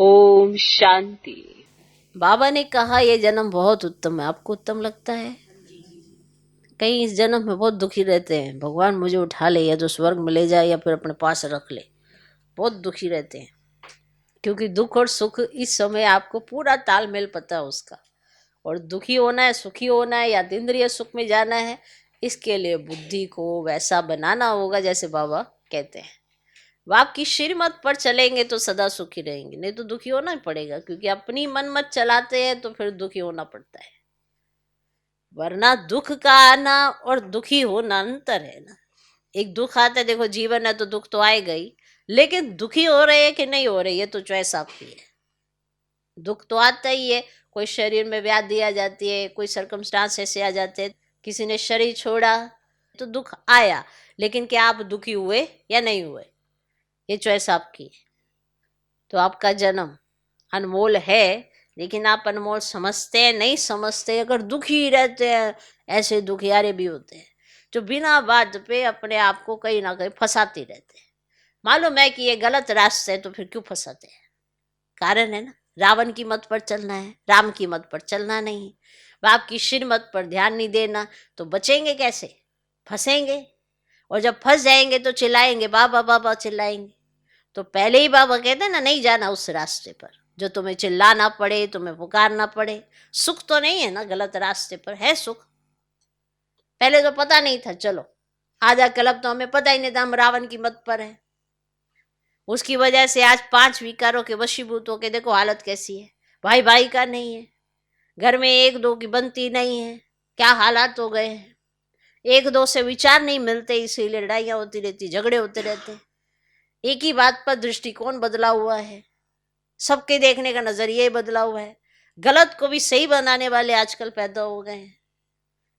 ओम शांति। बाबा ने कहा ये जन्म बहुत उत्तम है। आपको उत्तम लगता है? कई इस जन्म में बहुत दुखी रहते हैं, भगवान मुझे उठा ले, या तो स्वर्ग में ले जाए या फिर अपने पास रख ले। बहुत दुखी रहते हैं, क्योंकि दुख और सुख इस समय आपको पूरा तालमेल पता है उसका। और दुखी होना है, सुखी होना है, या इंद्रिय सुख में जाना है, इसके लिए बुद्धि को वैसा बनाना होगा जैसे बाबा कहते हैं। वह आपकी श्रीमत पर चलेंगे तो सदा सुखी रहेंगे, नहीं तो दुखी होना ही पड़ेगा, क्योंकि अपनी मन मत चलाते हैं तो फिर दुखी होना पड़ता है। वरना दुख का आना और दुखी होना अंतर है ना। एक दुख आता है, देखो जीवन है तो दुख तो आएगा ही, लेकिन दुखी हो रहे हैं कि नहीं हो रहे ये तो चॉइस आपकी है। दुख तो आता ही है, कोई शरीर में व्याधि आ जाती है, कोई सर्कमस्टांस ऐसे आ जाते हैं, किसी ने शरीर छोड़ा तो दुख आया, लेकिन क्या आप दुखी हुए या नहीं हुए, ये चॉइस आपकी है। तो आपका जन्म अनमोल है, लेकिन आप अनमोल समझते हैं नहीं समझते। अगर दुखी रहते हैं, ऐसे दुखियारे भी होते हैं जो बिना बात पे अपने आप को कहीं ना कहीं फंसाते रहते हैं। मालूम है कि ये गलत रास्ते है, तो फिर क्यों फंसाते हैं? कारण है ना, रावण की मत पर चलना है, राम की मत पर चलना नहीं। वह आपकी शिर मत पर ध्यान नहीं देना, तो बचेंगे कैसे? फंसेंगे। और जब फंस जाएंगे तो चिल्लाएंगे, बाबा बाबा चिल्लाएंगे। तो पहले ही बाबा कहते हैं ना, नहीं जाना उस रास्ते पर जो तुम्हें चिल्लाना पड़े, तुम्हें पुकारना पड़े। सुख तो नहीं है ना गलत रास्ते पर, है सुख? पहले तो पता नहीं था, चलो आजा कलब तो हमें पता ही नहीं था हम रावण की मत पर है। उसकी वजह से आज 5 विकारों के वशीभूत होके देखो हालत कैसी है। भाई भाई का नहीं है, घर में एक दो की बनती नहीं है, क्या हालात हो गए हैं। एक दो से विचार नहीं मिलते, इसीलिए लड़ाइयाँ होती रहती, झगड़े होते रहते। एक ही बात पर दृष्टिकोण बदला हुआ है, सबके देखने का नजरिया ही बदला हुआ है। गलत को भी सही बनाने वाले आजकल पैदा हो गए हैं।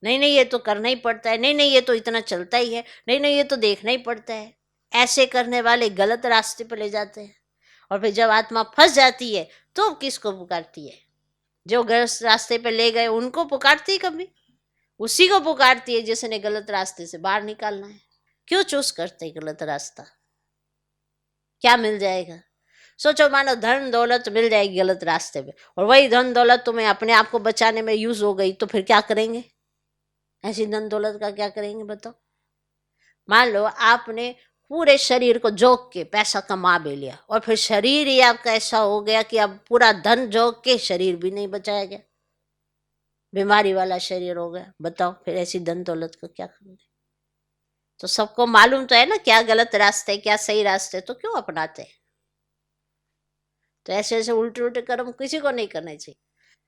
नहीं नहीं ये तो करना ही पड़ता है, नहीं नहीं ये तो इतना चलता ही है, नहीं नहीं ये तो देखना ही पड़ता है। ऐसे करने वाले गलत रास्ते पर ले जाते हैं। और फिर जब आत्मा फंस जाती है तो किसको पुकारती है? जो गलत रास्ते पे ले गए उनको पुकारती कभी? उसी को पुकारती है जिसने गलत रास्ते से बाहर निकालना है। क्यों चूज करते गलत रास्ता? क्या मिल जाएगा? सोचो, मानो धन दौलत मिल जाएगी गलत रास्ते पे, और वही धन दौलत तुम्हें अपने आप को बचाने में यूज हो गई, तो फिर क्या करेंगे? ऐसी धन दौलत का क्या करेंगे बताओ? मान लो आपने पूरे शरीर को जोक के पैसा कमा भी लिया, और फिर शरीर ही आपका ऐसा हो गया कि अब पूरा धन जोक के शरीर भी नहीं बचाया गया, बीमारी वाला शरीर हो गया। बताओ फिर ऐसी धन दौलत का क्या करोगे? तो सबको मालूम तो है ना क्या गलत रास्ते क्या सही रास्ते, तो क्यों अपनाते हैं? तो ऐसे ऐसे उल्टे उल्टे कर्म किसी को नहीं करने चाहिए।